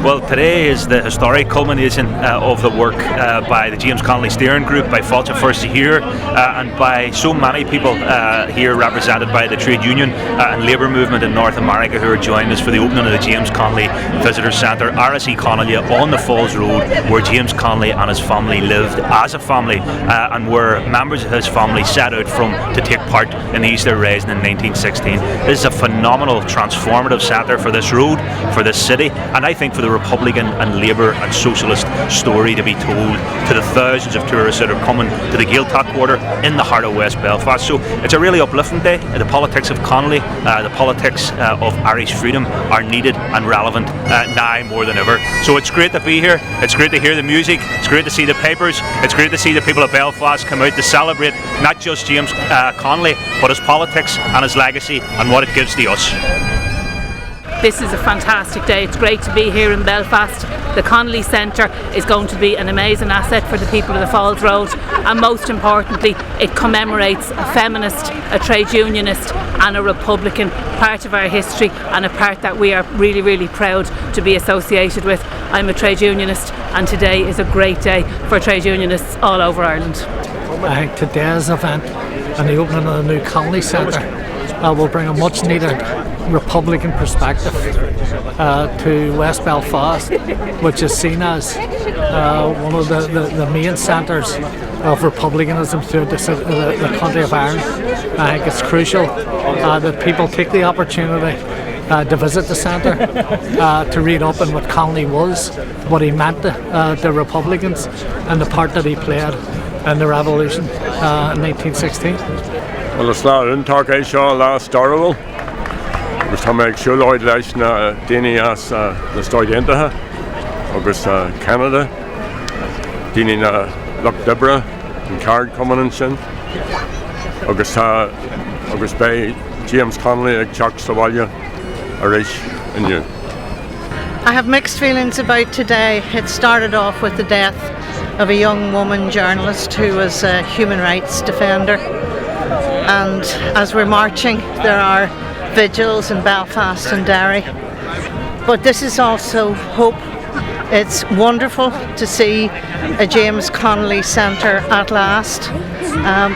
Well, today is the historic culmination of the work by the James Connolly steering group, by Fáilte First here, and by so many people here represented by the trade union and labour movement in North America who are joining us for the opening of the James Connolly Visitor Centre, Áras Connolly on the Falls Road, where James Connolly and his family lived as a family, and where members of his family set out from to take part in the Easter Rising in 1916. This is a phenomenal, transformative centre for this road, for this city, and I think for the Republican and Labour and Socialist story to be told to the thousands of tourists that are coming to the Gaeltacht Quarter in the heart of West Belfast. So it's a really uplifting day. The politics of Connolly, the politics of Irish freedom are needed and relevant now more than ever. So it's great to be here. It's great to hear the music. It's great to see the papers. It's great to see the people of Belfast come out to celebrate not just James Connolly, but his politics and his legacy and what it gives to us. This is a fantastic day. It's great to be here in Belfast. The Connolly Centre is going to be an amazing asset for the people of the Falls Road, and most importantly it commemorates a feminist, a trade unionist and a Republican, part of our history and a part that we are really, really proud to be associated with. I'm a trade unionist and today is a great day for trade unionists all over Ireland. I think today's event and the opening of the new Connolly Centre will bring a much needed Republican perspective to West Belfast, which is seen as one of the main centres of republicanism throughout the country of Ireland. I think it's crucial that people take the opportunity to visit the centre, to read up on what Connolly was, what he meant to Republicans and the part that he played in the revolution in 1916. Well, it's not in Turkey, so last Darwell. Agus tá méid siúlóid leis na daoine as na stáidéantaithe agus Canada, daoine na Loch Dibra an card cumann an sin, agus bé James Connolly ag teach sa bhaile arís inniu. I have mixed feelings about today. It started off with the death of a young woman journalist who was a human rights defender, and as we're marching there are vigils in Belfast and Derry, but this is also hope. It's wonderful to see a James Connolly Centre at last,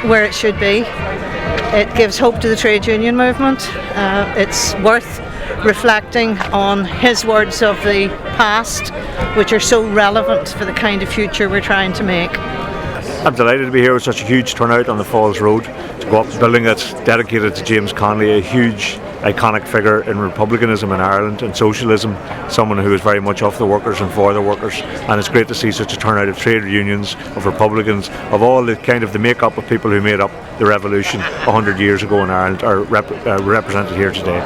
where it should be. It gives hope to the trade union movement. It's worth reflecting on his words of the past, which are so relevant for the kind of future we're trying to make. I'm delighted to be here with such a huge turnout on the Falls Road, to go up to a building that's dedicated to James Connolly, a huge iconic figure in republicanism in Ireland and socialism, someone who was very much of the workers and for the workers, and it's great to see such a turnout of trade unions, of republicans, of all the kind of the make-up of people who made up the revolution 100 years ago in Ireland are represented here today.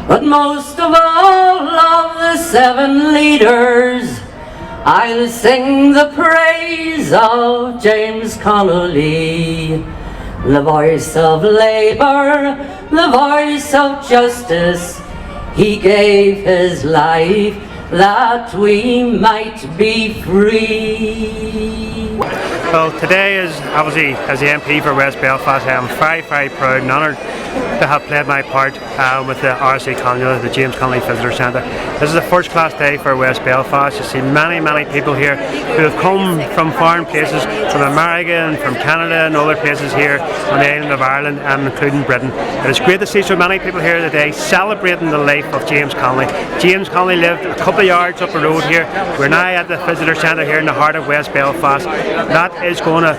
But most of all of the 7 leaders, I'll sing the praise of James Connolly, the voice of labour, the voice of justice. He gave his life that we might be free. Well, today is obviously, as the MP for West Belfast, I am very, very proud and honoured to have played my part with the Áras Connolly, the James Connolly Visitor Centre. This is a first class day for West Belfast. You see many, many people here who have come from foreign places, from America and from Canada and other places here on the island of Ireland, and including Britain. It is great to see so many people here today celebrating the life of James Connolly. James Connolly lived a couple of yards up the road here. We're now at the Visitor Centre here in the heart of West Belfast. That is going to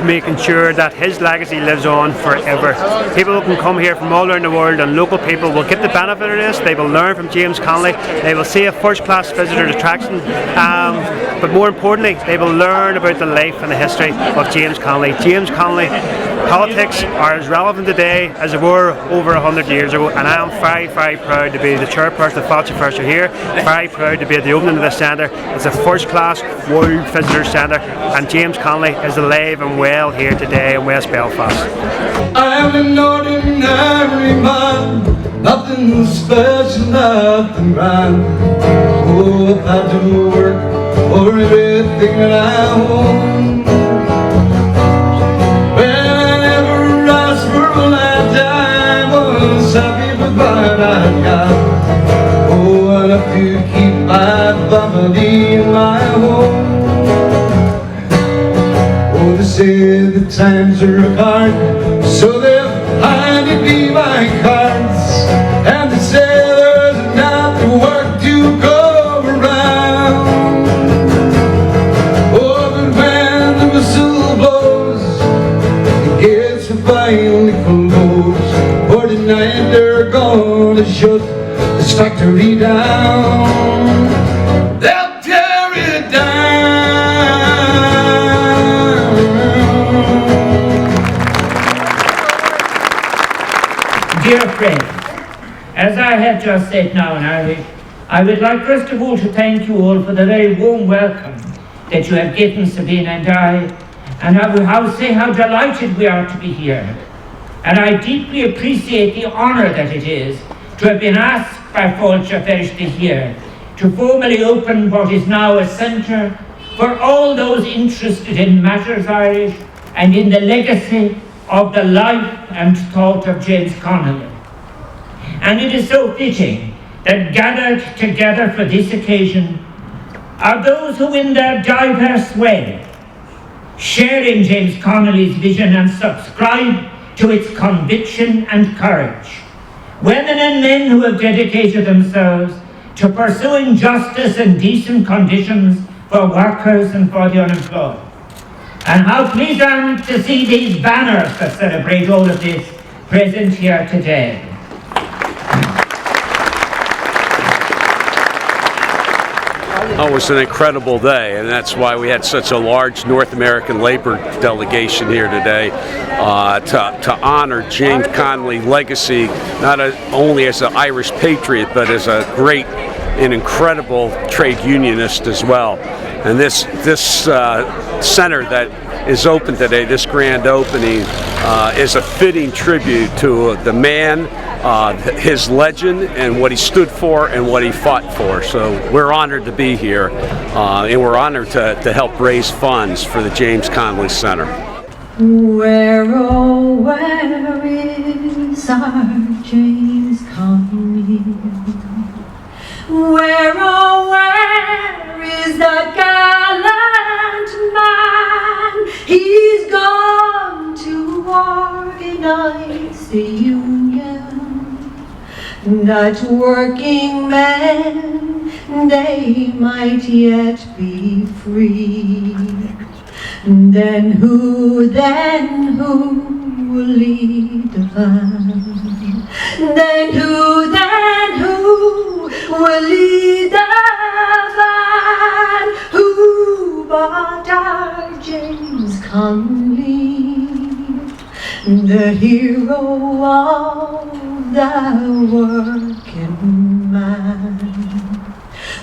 making sure that his legacy lives on forever. People can come here from all around the world, and local people will get the benefit of this. They will learn from James Connolly. They will see a first-class visitor attraction, but more importantly, they will learn about the life and the history of James Connolly. James Connolly politics are as relevant today as they were over 100 years ago, and I am very, very proud to be the chairperson of Fáilte First here. Very proud to be at the opening of this centre. It's a first-class World Visitor Centre, and James Connolly is alive and well here today in West Belfast. I'm an ordinary man, nothing special, nothing grand. Oh, I've had to work for everything that I own. Well, I never asked for a lifetime, was happy with what I got. Oh, I have to keep my family and my home. Oh, they say the times are hard, so they've handed me my cards, and they say there's enough work to go around. Oh, but when the whistle blows, the gates will finally close, for tonight they're gonna shut this factory down. They'll tear it down. Dear friends, as I have just said now in Irish, I would like first of all to thank you all for the very warm welcome that you have given Sabine and I will say how delighted we are to be here. And I deeply appreciate the honour that it is to have been asked by Fáilte Feireachta here to formally open what is now a centre for all those interested in matters Irish and in the legacy of the life and thought of James Connolly. And it is so fitting that gathered together for this occasion are those who in their diverse way share in James Connolly's vision and subscribe to its conviction and courage. Women and men who have dedicated themselves to pursuing justice and decent conditions for workers and for the unemployed. And how pleased I am to see these banners that celebrate all of this present here today. Oh, it was an incredible day, and that's why we had such a large North American labor delegation here today to honor James Connolly's legacy, not only as an Irish patriot, but as a great and incredible trade unionist as well. And this center that is open today, this grand opening, is a fitting tribute to the man, his legend, and what he stood for and what he fought for. So we're honored to be here, and we're honored to help raise funds for the James Connolly Center. Where, oh, where is our James Connolly? Where, oh, where is that gallant man? He's gone to organize the union, that working men, they might yet be free. Then who will lead the van? Then who will lead the van? Who but our James Connolly, the hero of the working man,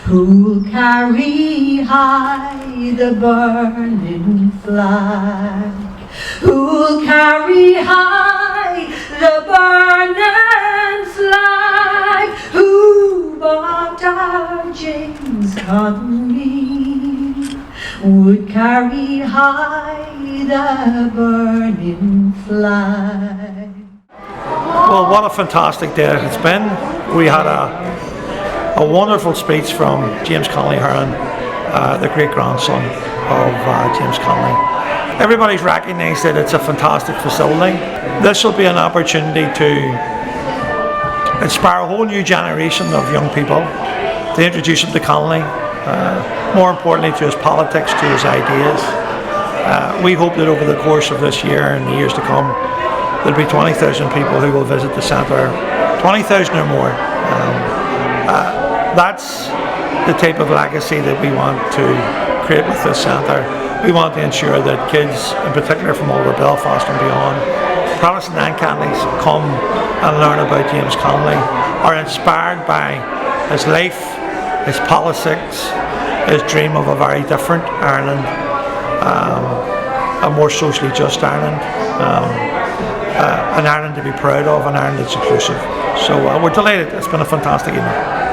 who'll carry high the burning flag, who'll carry high the burning flag, who but our James Connolly would carry high the burning flag. Well, what a fantastic day it's been. We had a wonderful speech from James Connolly Heron, the great-grandson of James Connolly. Everybody's recognised that it's a fantastic facility. This will be an opportunity to inspire a whole new generation of young people, to introduce them to Connolly, more importantly to his politics, to his ideas. We hope that over the course of this year and the years to come, there'll be 20,000 people who will visit the centre, 20,000 or more. That's the type of legacy that we want to create with this centre. We want to ensure that kids, in particular from all over Belfast and beyond, Protestant and Catholics, come and learn about James Connolly, are inspired by his life, his politics, his dream of a very different Ireland, a more socially just Ireland, an Ireland to be proud of, an Ireland that's inclusive. So we're delighted. It's been a fantastic evening.